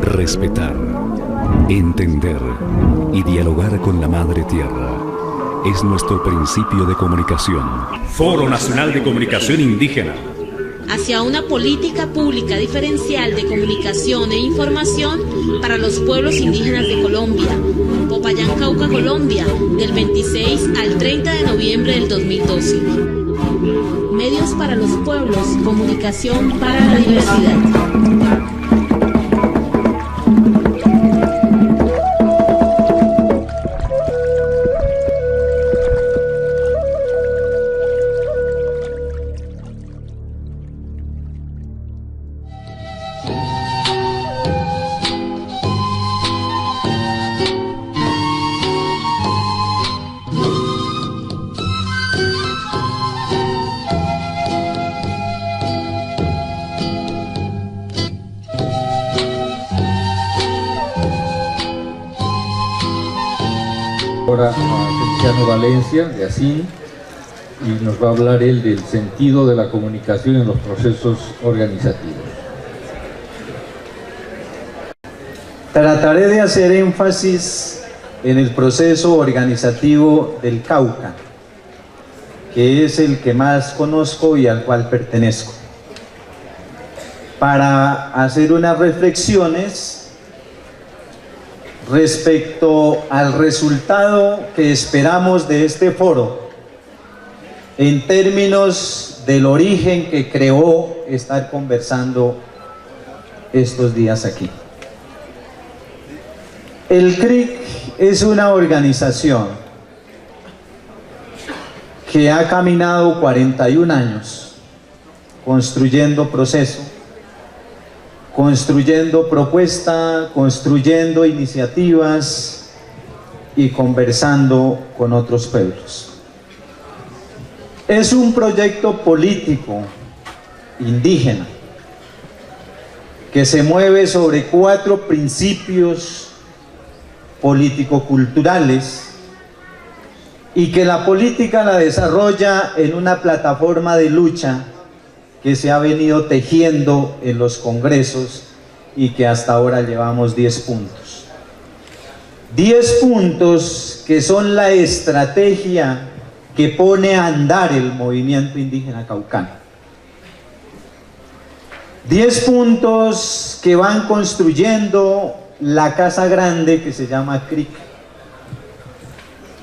Respetar, entender y dialogar con la Madre Tierra es nuestro principio de comunicación. Foro Nacional de Comunicación Indígena. Hacia una política pública diferencial de comunicación e información para los pueblos indígenas de Colombia. Popayán, Cauca, Colombia, del 26 al 30 de noviembre del 2012. Medios para los pueblos, comunicación para la diversidad. Ahora a Feliciano Valencia, de ASIN, y nos va a hablar él del sentido de la comunicación en los procesos organizativos. Trataré de hacer énfasis en el proceso organizativo del Cauca, que es el que más conozco y al cual pertenezco, para hacer unas reflexiones respecto al resultado que esperamos de este foro en términos del origen que creó estar conversando estos días aquí. El CRIC es una organización que ha caminado 41 años construyendo proceso, construyendo propuesta, construyendo iniciativas y conversando con otros pueblos. Es un proyecto político indígena que se mueve sobre 4 principios político-culturales y que la política la desarrolla en una plataforma de lucha que se ha venido tejiendo en los congresos y que hasta ahora llevamos 10 puntos. 10 puntos que son la estrategia que pone a andar el movimiento indígena caucano. 10 puntos que van construyendo la casa grande que se llama CRIC.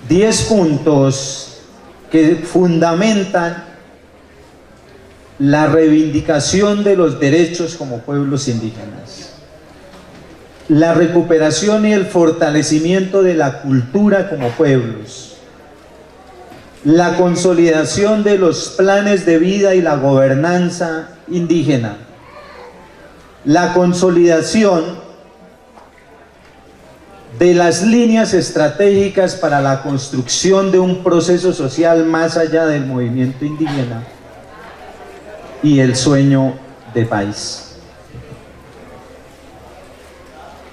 10 puntos que fundamentan la reivindicación de los derechos como pueblos indígenas, la recuperación y el fortalecimiento de la cultura como pueblos, la consolidación de los planes de vida y la gobernanza indígena, la consolidación de las líneas estratégicas para la construcción de un proceso social más allá del movimiento indígena y el sueño de país.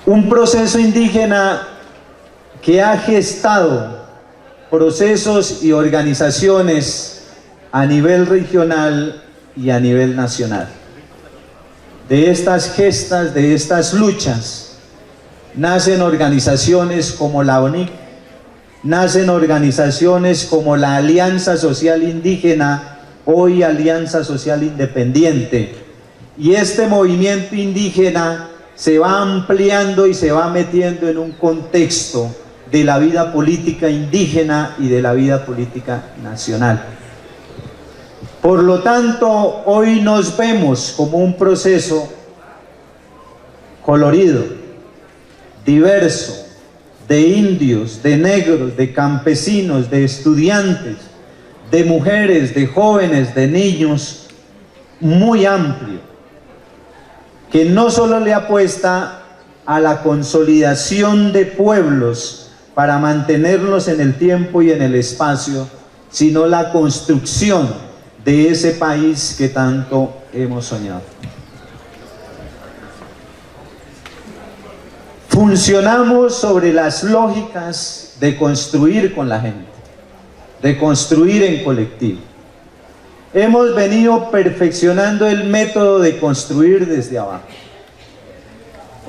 Un proceso indígena que ha gestado procesos y organizaciones a nivel regional y a nivel nacional. De estas gestas, de estas luchas, nacen organizaciones como la ONIC, nacen organizaciones como la Alianza Social Indígena, hoy Alianza Social Independiente, y este movimiento indígena se va ampliando y se va metiendo en un contexto de la vida política indígena y de la vida política nacional. Por lo tanto, hoy nos vemos como un proceso colorido, diverso, de indios, de negros, de campesinos, de estudiantes, de mujeres, de jóvenes, de niños, muy amplio, que no solo le apuesta a la consolidación de pueblos para mantenerlos en el tiempo y en el espacio, sino la construcción de ese país que tanto hemos soñado. Funcionamos sobre las lógicas de construir con la gente, de construir en colectivo. Hemos venido perfeccionando el método de construir desde abajo.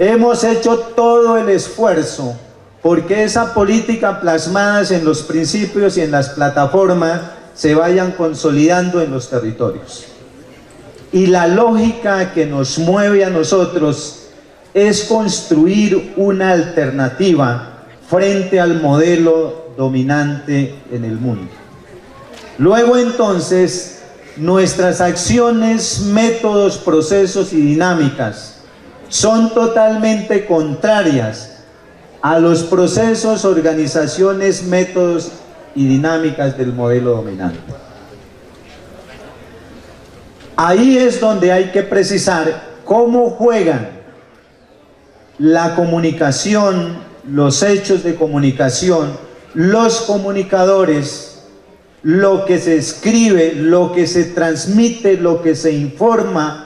Hemos hecho todo el esfuerzo porque esa política plasmada en los principios y en las plataformas se vayan consolidando en los territorios. Y la lógica que nos mueve a nosotros es construir una alternativa frente al modelo dominante en el mundo. Luego entonces, nuestras acciones, métodos, procesos y dinámicas son totalmente contrarias a los procesos, organizaciones, métodos y dinámicas del modelo dominante. Ahí es donde hay que precisar cómo juegan la comunicación, los hechos de comunicación, los comunicadores, lo que se escribe, lo que se transmite, lo que se informa,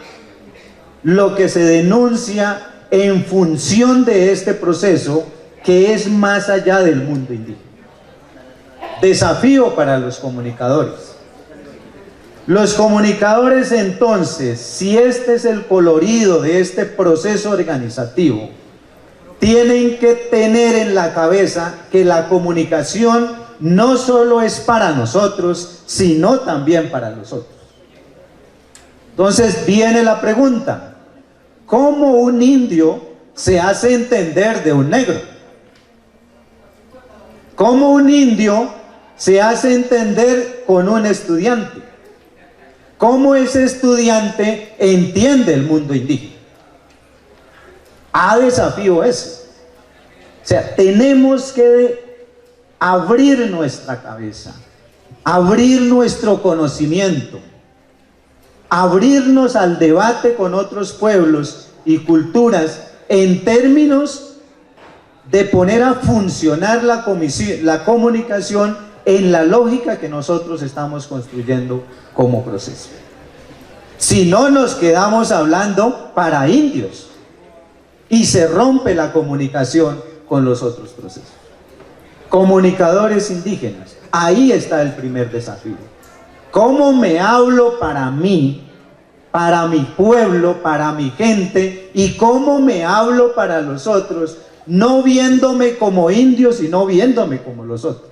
lo que se denuncia en función de este proceso que es más allá del mundo indígena. Desafío para los comunicadores. Los comunicadores entonces, si este es el colorido de este proceso organizativo, tienen que tener en la cabeza que la comunicación no solo es para nosotros, sino también para los otros. Entonces viene la pregunta: ¿cómo un indio se hace entender de un negro? ¿Cómo un indio se hace entender con un estudiante? ¿Cómo ese estudiante entiende el mundo indígena? Desafío ese. O sea, tenemos que abrir nuestra cabeza, abrir nuestro conocimiento, abrirnos al debate con otros pueblos y culturas en términos de poner a funcionar la comunicación en la lógica que nosotros estamos construyendo como proceso. Si no, nos quedamos hablando para indios y se rompe la comunicación con los otros procesos. Comunicadores indígenas, ahí está el primer desafío. ¿Cómo me hablo para mí, para mi pueblo, para mi gente, y cómo me hablo para los otros, no viéndome como indio, sino viéndome como los otros?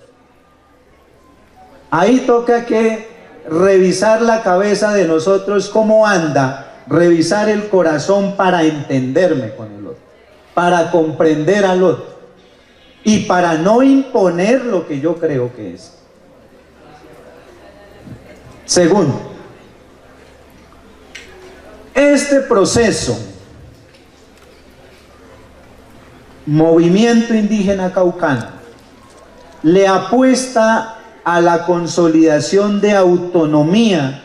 Ahí toca que revisar la cabeza de nosotros, cómo anda, revisar el corazón para entenderme con el otro, para comprender al otro y para no imponer lo que yo creo que es. Segundo, este proceso, Movimiento Indígena Caucano, le apuesta a la consolidación de autonomía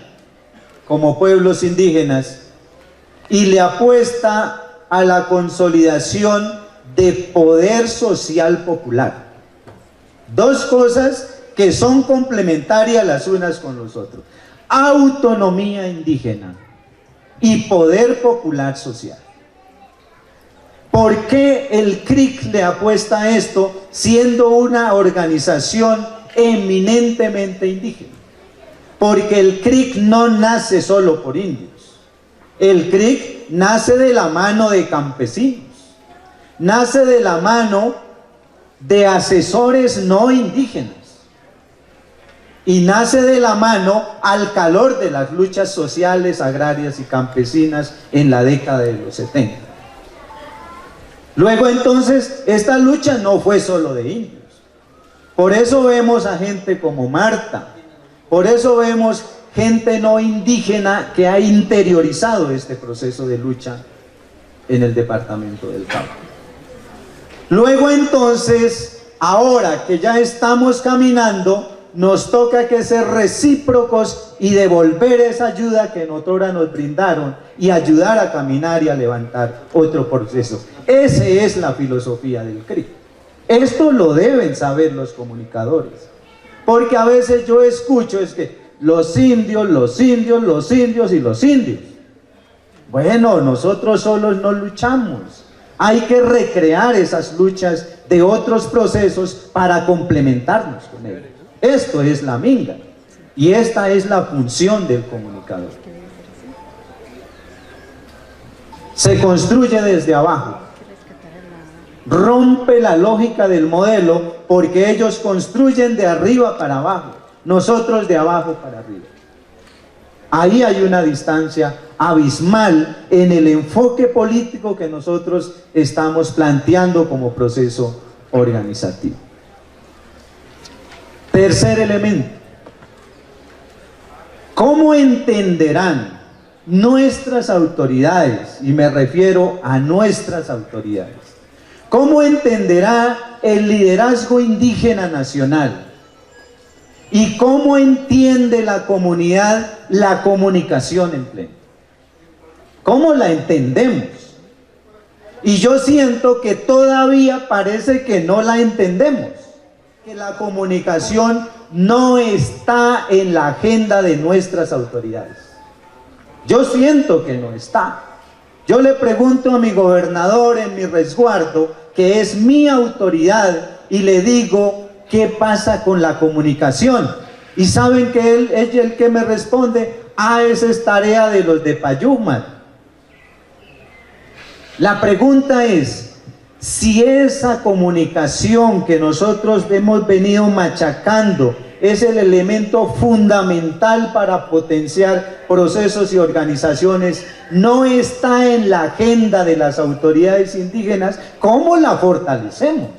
como pueblos indígenas y le apuesta a la consolidación de poder social popular. Dos cosas que son complementarias las unas con las otras: autonomía indígena y poder popular social. ¿Por qué el CRIC le apuesta a esto siendo una organización eminentemente indígena? Porque el CRIC no nace solo por indios. El CRIC nace de la mano de campesinos, nace de la mano de asesores no indígenas y nace de la mano al calor de las luchas sociales, agrarias y campesinas en la década de los 70. Luego entonces, esta lucha no fue solo de indios. Por eso vemos a gente como Marta, por eso vemos gente no indígena que ha interiorizado este proceso de lucha en el departamento del Cauca. Luego entonces, ahora que ya estamos caminando, nos toca que ser recíprocos y devolver esa ayuda que otrora nos brindaron y ayudar a caminar y a levantar otro proceso. Esa es la filosofía del CRIC. Esto lo deben saber los comunicadores, porque a veces yo escucho es que los indios, los indios, los indios y los indios. Bueno, nosotros solos no luchamos. Hay que recrear esas luchas de otros procesos para complementarnos con ellos. Esto es la minga y esta es la función del comunicador. Se construye desde abajo, rompe la lógica del modelo porque ellos construyen de arriba para abajo, nosotros de abajo para arriba. Ahí hay una distancia abismal en el enfoque político que nosotros estamos planteando como proceso organizativo. Tercer elemento. ¿Cómo entenderán nuestras autoridades? Y me refiero a nuestras autoridades. ¿Cómo entenderá el liderazgo indígena nacional? ¿Y cómo entiende la comunidad la comunicación en pleno? ¿Cómo la entendemos? Y yo siento que todavía parece que no la entendemos, que la comunicación no está en la agenda de nuestras autoridades. Yo siento que no está. Yo le pregunto a mi gobernador en mi resguardo, que es mi autoridad, y le digo, ¿qué pasa con la comunicación? Y saben que él es el que me responde, esa es tarea de los de Payúma. La pregunta es, si esa comunicación que nosotros hemos venido machacando es el elemento fundamental para potenciar procesos y organizaciones, no está en la agenda de las autoridades indígenas, ¿cómo la fortalecemos?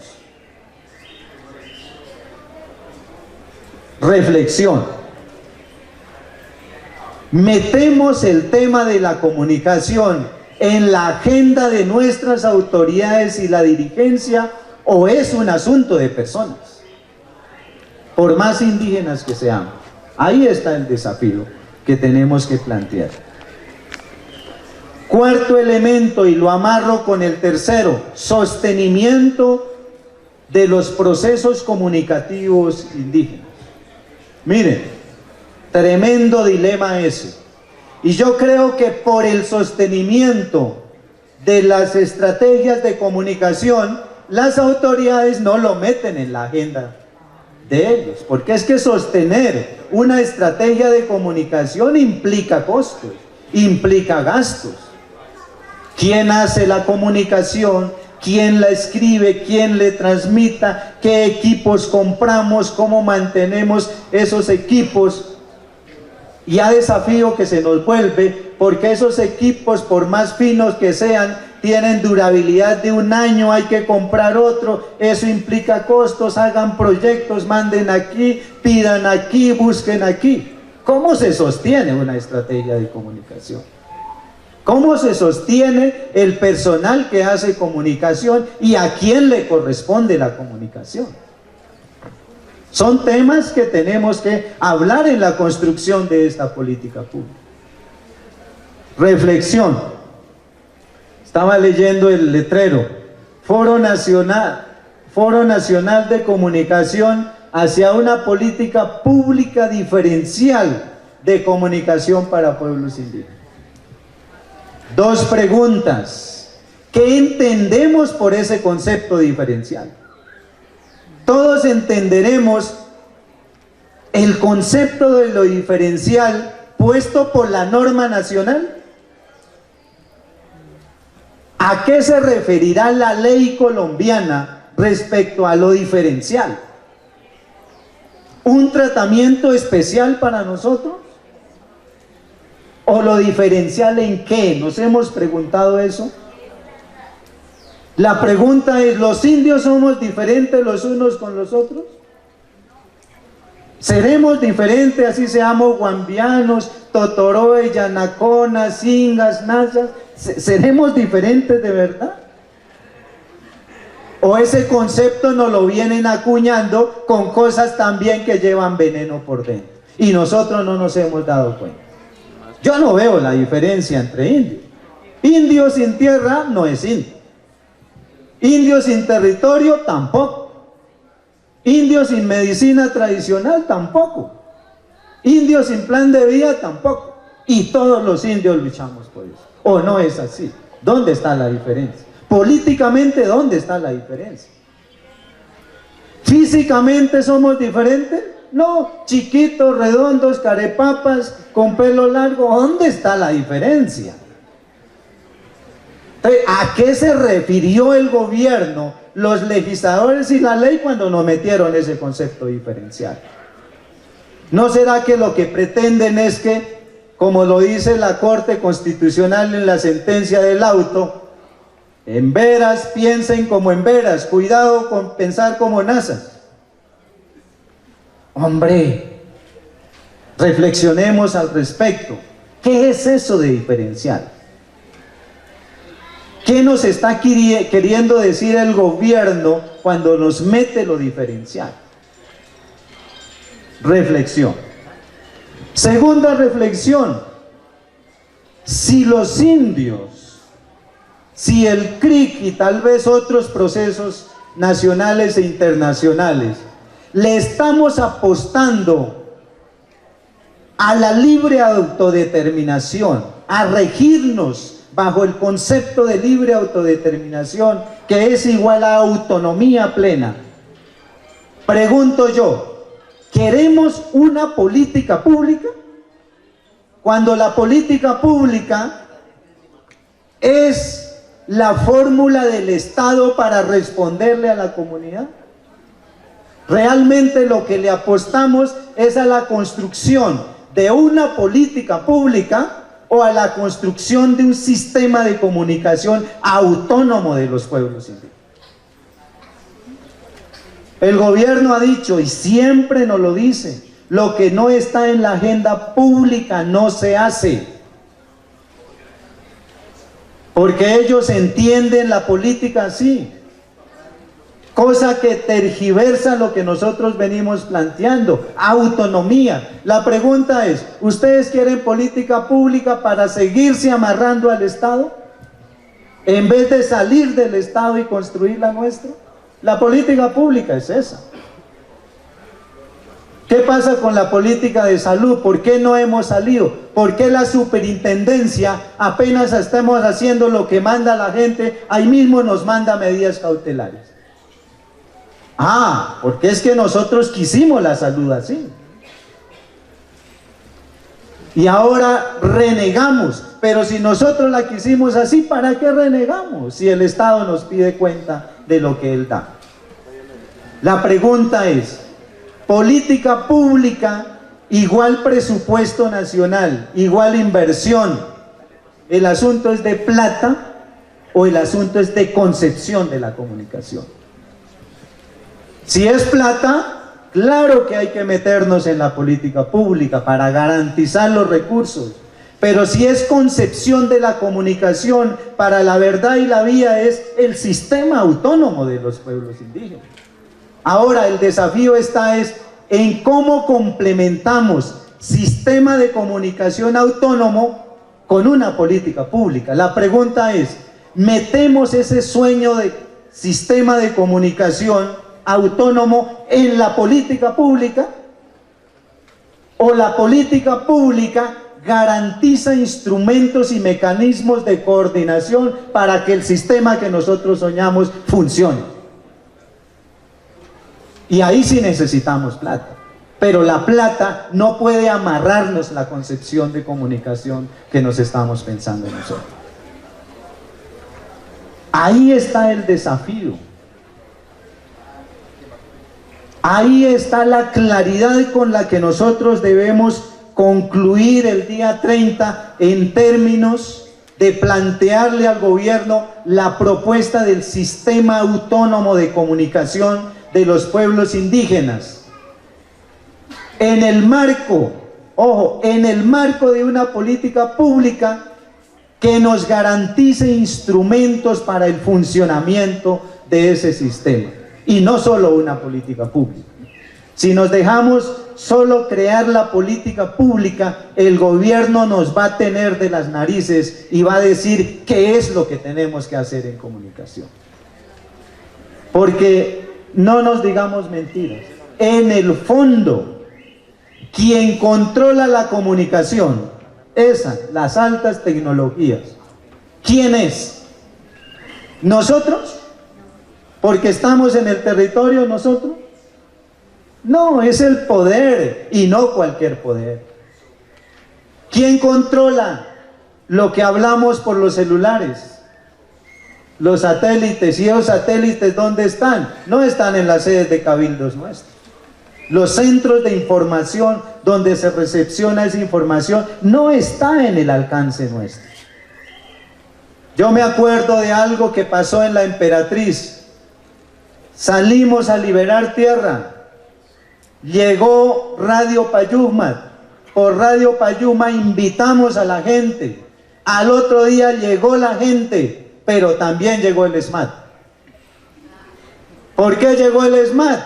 Reflexión. ¿Metemos el tema de la comunicación en la agenda de nuestras autoridades y la dirigencia o es un asunto de personas? Por más indígenas que seamos, ahí está el desafío que tenemos que plantear. Cuarto elemento, y lo amarro con el tercero, sostenimiento de los procesos comunicativos indígenas. Miren, tremendo dilema ese. Y yo creo que por el sostenimiento de las estrategias de comunicación, las autoridades no lo meten en la agenda de ellos, porque es que sostener una estrategia de comunicación implica costos, implica gastos. ¿Quién hace la comunicación? ¿Quién la escribe? ¿Quién le transmita? ¿Qué equipos compramos? ¿Cómo mantenemos esos equipos? Y a desafío que se nos vuelve, porque esos equipos, por más finos que sean, tienen durabilidad de 1 año, hay que comprar otro, eso implica costos, hagan proyectos, manden aquí, pidan aquí, busquen aquí. ¿Cómo se sostiene una estrategia de comunicación? ¿Cómo se sostiene el personal que hace comunicación y a quién le corresponde la comunicación? Son temas que tenemos que hablar en la construcción de esta política pública. Reflexión. Estaba leyendo el letrero, Foro Nacional de Comunicación hacia una política pública diferencial de comunicación para pueblos indígenas. 2 preguntas. ¿Qué entendemos por ese concepto diferencial? Todos entenderemos el concepto de lo diferencial puesto por la norma nacional. ¿A qué se referirá la ley colombiana respecto a lo diferencial? ¿Un tratamiento especial para nosotros? ¿O lo diferencial en qué? ¿Nos hemos preguntado eso? La pregunta es, ¿los indios somos diferentes los unos con los otros? ¿Seremos diferentes así seamos guambianos, totoroe, yanaconas, singas, nazas? ¿Seremos diferentes de verdad? ¿O ese concepto nos lo vienen acuñando con cosas también que llevan veneno por dentro? Y nosotros no nos hemos dado cuenta. Yo no veo la diferencia entre indios. Indio sin tierra no es indio. Indio sin territorio tampoco. Indio sin medicina tradicional tampoco. Indio sin plan de vida tampoco. Y todos los indios luchamos por eso. ¿O no es así? ¿Dónde está la diferencia? Políticamente, ¿dónde está la diferencia? ¿Físicamente somos diferentes? No, chiquitos, redondos, carepapas, con pelo largo. ¿Dónde está la diferencia? ¿A qué se refirió el gobierno, los legisladores y la ley cuando nos metieron ese concepto diferencial? ¿No será que lo que pretenden es que, como lo dice la Corte Constitucional en la sentencia del auto, en veras piensen como en veras, cuidado con pensar como nazas? Hombre, reflexionemos al respecto. ¿Qué es eso de diferencial? ¿Qué nos está queriendo decir el gobierno cuando nos mete lo diferencial? Reflexión. Segunda reflexión. Si los indios, si el CRIC y tal vez otros procesos nacionales e internacionales le estamos apostando a la libre autodeterminación, a regirnos bajo el concepto de libre autodeterminación, que es igual a autonomía plena, pregunto yo, ¿queremos una política pública? Cuando la política pública es la fórmula del Estado para responderle a la comunidad. Realmente lo que le apostamos es a la construcción de una política pública o a la construcción de un sistema de comunicación autónomo de los pueblos indígenas. El gobierno ha dicho, y siempre nos lo dice, lo que no está en la agenda pública no se hace. Porque ellos entienden la política así. Cosa que tergiversa lo que nosotros venimos planteando, autonomía. La pregunta es, ¿ustedes quieren política pública para seguirse amarrando al Estado? En vez de salir del Estado y construir la nuestra. La política pública es esa. ¿Qué pasa con la política de salud? ¿Por qué no hemos salido? ¿Por qué la superintendencia apenas estamos haciendo lo que manda la gente, ahí mismo nos manda medidas cautelares? Ah, porque es que nosotros quisimos la salud así. Y ahora renegamos. Pero si nosotros la quisimos así, ¿para qué renegamos? Si el Estado nos pide cuenta de lo que Él da. La pregunta es, política pública igual presupuesto nacional, igual inversión. ¿El asunto es de plata o el asunto es de concepción de la comunicación? Si es plata, claro que hay que meternos en la política pública para garantizar los recursos. Pero si es concepción de la comunicación, para la verdad y la vía es el sistema autónomo de los pueblos indígenas. Ahora el desafío está en cómo complementamos sistema de comunicación autónomo con una política pública. La pregunta es, ¿metemos ese sueño de sistema de comunicación autónomo en la política pública? ¿O la política pública garantiza instrumentos y mecanismos de coordinación para que el sistema que nosotros soñamos funcione? Y ahí sí necesitamos plata, pero la plata no puede amarrarnos la concepción de comunicación que nos estamos pensando nosotros. Ahí está el desafío. Ahí está la claridad con la que nosotros debemos concluir el día 30 en términos de plantearle al gobierno la propuesta del sistema autónomo de comunicación de los pueblos indígenas. En el marco, ojo, en el marco de una política pública que nos garantice instrumentos para el funcionamiento de ese sistema. Y no solo una política pública. Si nos dejamos solo crear la política pública, el gobierno nos va a tener de las narices y va a decir qué es lo que tenemos que hacer en comunicación. Porque no nos digamos mentiras. En el fondo, quien controla la comunicación, las altas tecnologías, ¿quién es? ¿Nosotros? ¿Porque estamos en el territorio nosotros? No, es el poder, y no cualquier poder. ¿Quién controla lo que hablamos por los celulares? Los satélites. ¿Y esos satélites dónde están? No están en las sedes de cabildos nuestros. Los centros de información donde se recepciona esa información no está en el alcance nuestro. Yo me acuerdo de algo que pasó en la Emperatriz. Salimos a liberar tierra. Llegó Radio Payusma. Por Radio Payusma invitamos a la gente. Al otro día llegó la gente, pero también llegó el SMAT. ¿Por qué llegó el SMAT?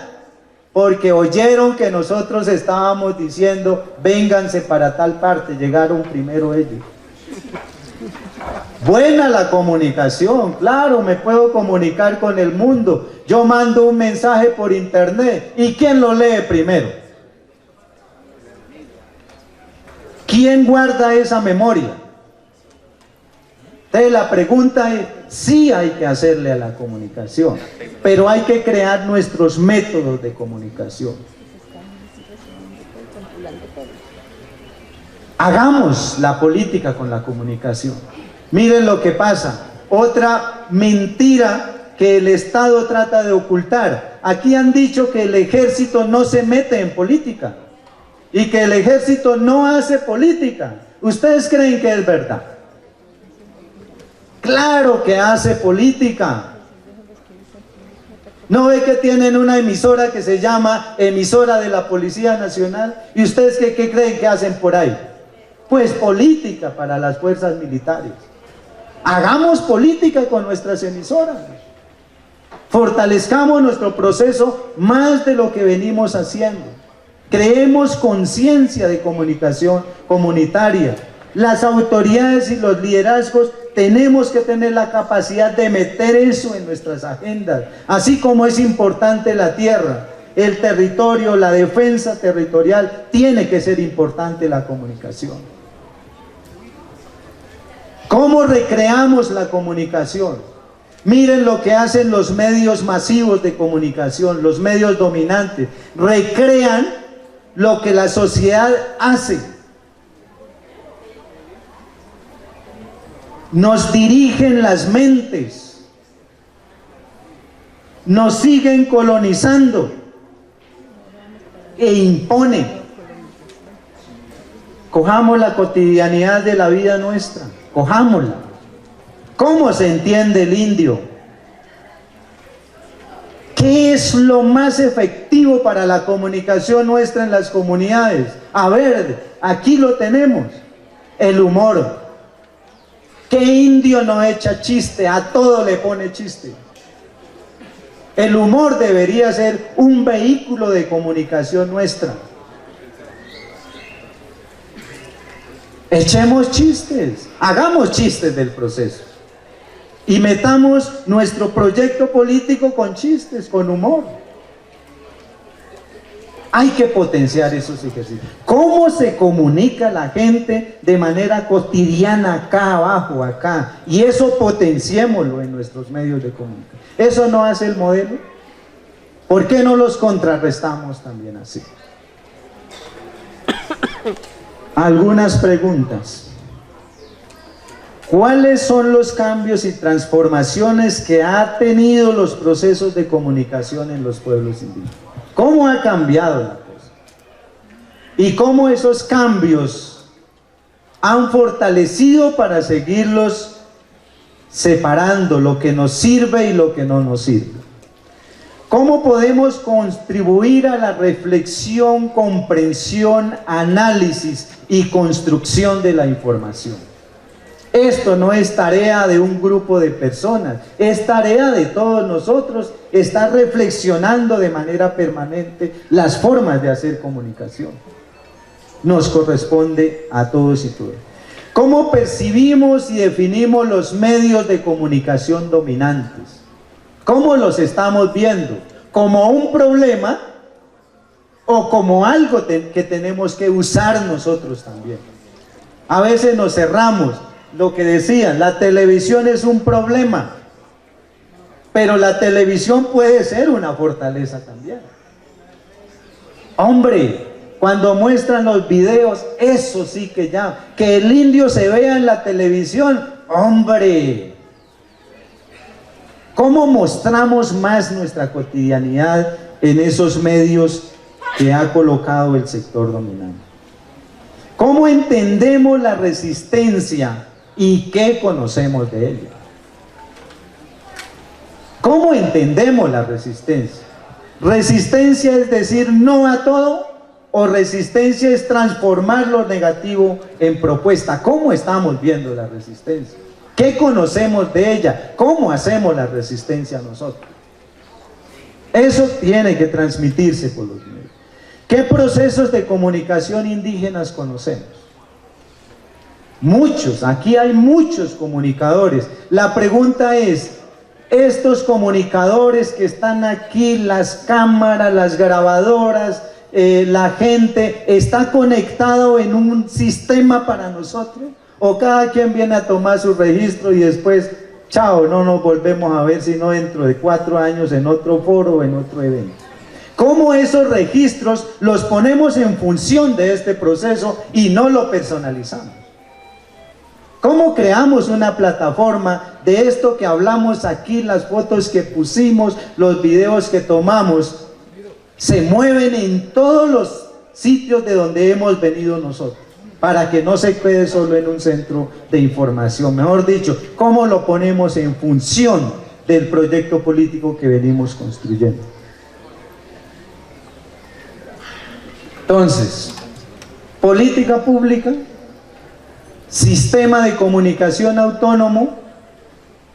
Porque oyeron que nosotros estábamos diciendo, vénganse para tal parte. Llegaron primero ellos. Buena la comunicación, claro, me puedo comunicar con el mundo. Yo mando un mensaje por internet, ¿y quién lo lee primero? ¿Quién guarda esa memoria? Entonces la pregunta es, sí hay que hacerle a la comunicación, pero hay que crear nuestros métodos de comunicación. Hagamos la política con la comunicación. Miren lo que pasa. Otra mentira que el Estado trata de ocultar. Aquí han dicho que el ejército no se mete en política y que el ejército no hace política. ¿Ustedes creen que es verdad? Claro que hace política. ¿No ve que tienen una emisora que se llama Emisora de la Policía Nacional? ¿Y ustedes qué creen que hacen por ahí? Pues política para las fuerzas militares. Hagamos política con nuestras emisoras. Fortalezcamos nuestro proceso más de lo que venimos haciendo. Creemos conciencia de comunicación comunitaria. Las autoridades y los liderazgos tenemos que tener la capacidad de meter eso en nuestras agendas. Así como es importante la tierra, el territorio, la defensa territorial, tiene que ser importante la comunicación. ¿Cómo recreamos la comunicación? Miren lo que hacen los medios masivos de comunicación, los medios dominantes. Recrean lo que la sociedad hace. Nos dirigen las mentes. Nos siguen colonizando e imponen. Cojamos la cotidianidad de la vida nuestra. Cojámosla. ¿Cómo se entiende el indio? ¿Qué es lo más efectivo para la comunicación nuestra en las comunidades? A ver, aquí lo tenemos. El humor. ¿Qué indio no echa chiste? A todo le pone chiste. El humor debería ser un vehículo de comunicación nuestra. Echemos chistes, hagamos chistes del proceso y metamos nuestro proyecto político con chistes, con humor. Hay que potenciar esos ejercicios. ¿Cómo se comunica la gente de manera cotidiana acá abajo, acá? Y eso potenciémoslo en nuestros medios de comunicación. ¿Eso no hace el modelo? ¿Por qué no los contrarrestamos también así? Algunas preguntas. ¿Cuáles son los cambios y transformaciones que ha tenido los procesos de comunicación en los pueblos indígenas? ¿Cómo ha cambiado la cosa? ¿Y cómo esos cambios han fortalecido para seguirlos separando lo que nos sirve y lo que no nos sirve? ¿Cómo podemos contribuir a la reflexión, comprensión, análisis y construcción de la información? Esto no es tarea de un grupo de personas, es tarea de todos nosotros estar reflexionando de manera permanente las formas de hacer comunicación. Nos corresponde a todos y todas. ¿Cómo percibimos y definimos los medios de comunicación dominantes? ¿Cómo los estamos viendo? ¿Como un problema o como algo que tenemos que usar nosotros también? A veces nos cerramos. Lo que decían, la televisión es un problema. pero la televisión puede ser una fortaleza también. Hombre, cuando muestran los videos, eso sí que ya, que el indio se vea en la televisión, hombre, ¿cómo mostramos más nuestra cotidianidad en esos medios que ha colocado el sector dominante? ¿Cómo entendemos la resistencia y qué conocemos de ella? ¿Cómo entendemos la resistencia? ¿Resistencia es decir no a todo? ¿O resistencia es transformar lo negativo en propuesta? ¿Cómo estamos viendo la resistencia? ¿Qué conocemos de ella? ¿Cómo hacemos la resistencia nosotros? Eso tiene que transmitirse por los medios. ¿Qué procesos de comunicación indígenas conocemos? Muchos, aquí hay muchos comunicadores. La pregunta es, estos comunicadores que están aquí, las cámaras, las grabadoras, la gente, ¿está conectado en un sistema para nosotros? ¿O cada quien viene a tomar su registro y después, chao, no nos volvemos a ver sino dentro de 4 años en otro foro o en otro evento? ¿Cómo esos registros los ponemos en función de este proceso y no lo personalizamos? ¿Cómo creamos una plataforma de esto que hablamos aquí, las fotos que pusimos, los videos que tomamos, se mueven en todos los sitios de donde hemos venido nosotros, para que no se quede solo en un centro de información? Mejor dicho, ¿cómo lo ponemos en función del proyecto político que venimos construyendo? Entonces, política pública, sistema de comunicación autónomo,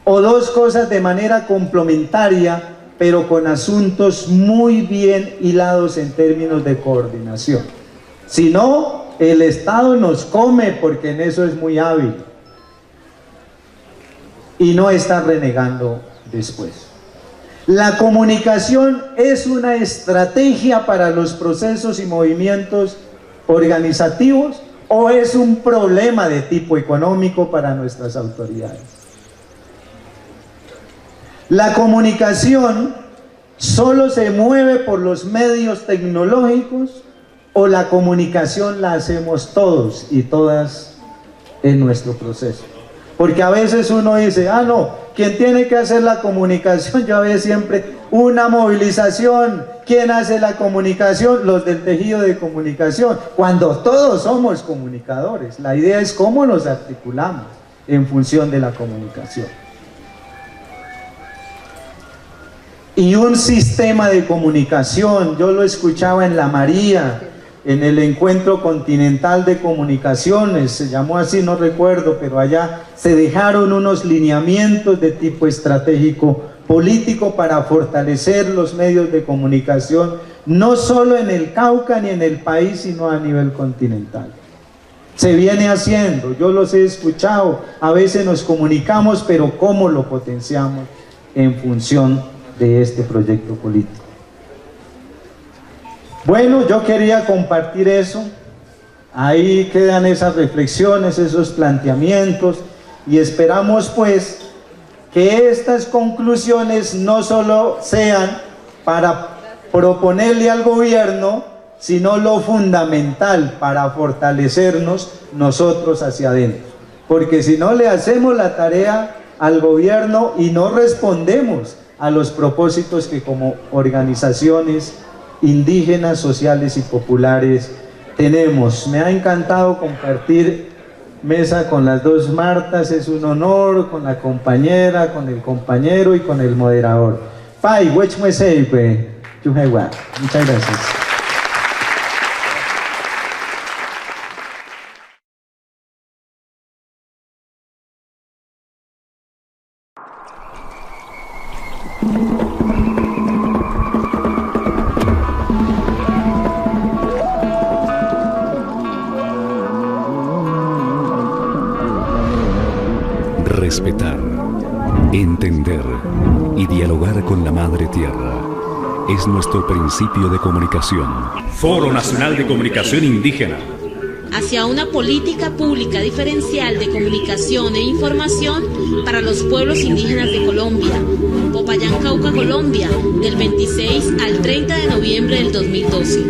o dos cosas de manera complementaria, pero con asuntos muy bien hilados en términos de coordinación. Si no, el Estado nos come porque en eso es muy hábil y no está renegando después. La comunicación es una estrategia para los procesos y movimientos organizativos, ¿o es un problema de tipo económico para nuestras autoridades? La comunicación solo se mueve por los medios tecnológicos, ¿o la comunicación la hacemos todos y todas en nuestro proceso? Porque a veces uno dice, ah no, ¿quién tiene que hacer la comunicación? Yo veo siempre una movilización. ¿Quién hace la comunicación? Los del tejido de comunicación, cuando todos somos comunicadores. La idea es cómo nos articulamos en función de la comunicación. Y un sistema de comunicación, yo lo escuchaba en La María, en el Encuentro Continental de Comunicaciones, se llamó así, no recuerdo, pero allá se dejaron unos lineamientos de tipo estratégico político para fortalecer los medios de comunicación, no solo en el Cauca ni en el país, sino a nivel continental. Se viene haciendo, yo los he escuchado, a veces nos comunicamos, pero ¿cómo lo potenciamos en función de este proyecto político? Bueno, yo quería compartir eso. Ahí quedan esas reflexiones, esos planteamientos, y esperamos pues que estas conclusiones no solo sean para proponerle al gobierno, sino lo fundamental para fortalecernos nosotros hacia adentro. Porque si no le hacemos la tarea al gobierno y no respondemos a los propósitos que como organizaciones indígenas, sociales y populares tenemos. Me ha encantado compartir mesa con las dos Martas, es un honor, con la compañera, con el compañero y con el moderador. Pai, muchas gracias. Respetar, entender y dialogar con la Madre Tierra es nuestro principio de comunicación. Foro Nacional de Comunicación Indígena. Hacia una política pública diferencial de comunicación e información para los pueblos indígenas de Colombia. Popayán, Cauca, Colombia, del 26 al 30 de noviembre del 2012.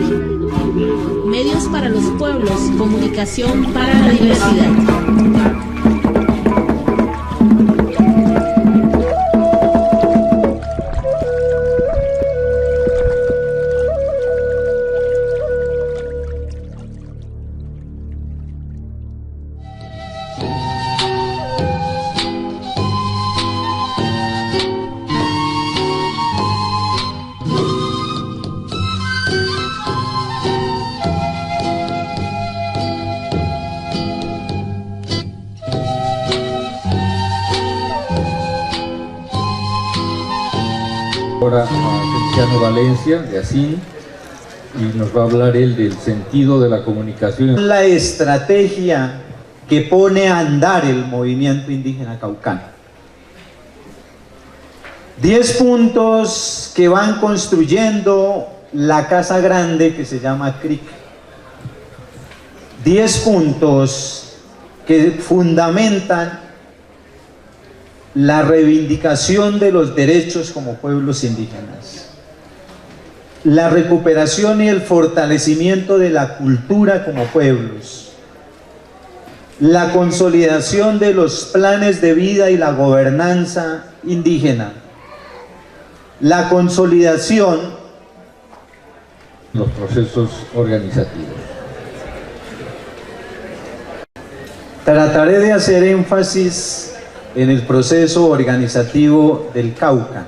Medios para los pueblos, comunicación para la diversidad. Ahora a Cristiano Valencia, de ASIN, y nos va a hablar él del sentido de la comunicación. La estrategia que pone a andar el movimiento indígena caucano. 10 puntos que van construyendo la casa grande que se llama CRIC. 10 puntos que fundamentan la reivindicación de los derechos como pueblos indígenas, la recuperación y el fortalecimiento de la cultura como pueblos, la consolidación de los planes de vida y la gobernanza indígena, la consolidación de los procesos organizativos. Trataré de hacer énfasis en el proceso organizativo del Cauca,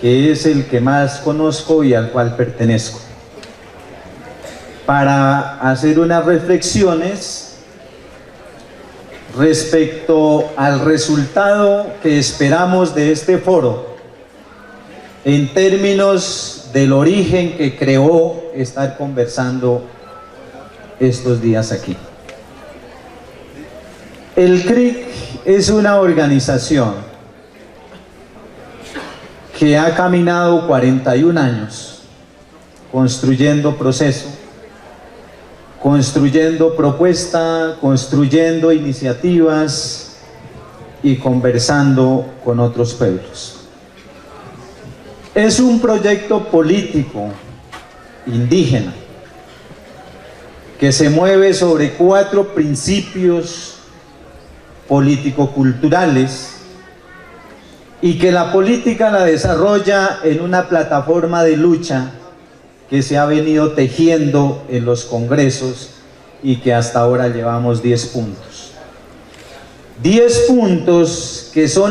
que es el que más conozco y al cual pertenezco, para hacer unas reflexiones respecto al resultado que esperamos de este foro en términos del origen que creó estar conversando estos días aquí. El CRIC es una organización que ha caminado 41 años construyendo proceso, construyendo propuesta, construyendo iniciativas y conversando con otros pueblos. Es un proyecto político indígena que se mueve sobre 4 principios político-culturales y que la política la desarrolla en una plataforma de lucha que se ha venido tejiendo en los congresos y que hasta ahora llevamos 10 puntos. 10 puntos que son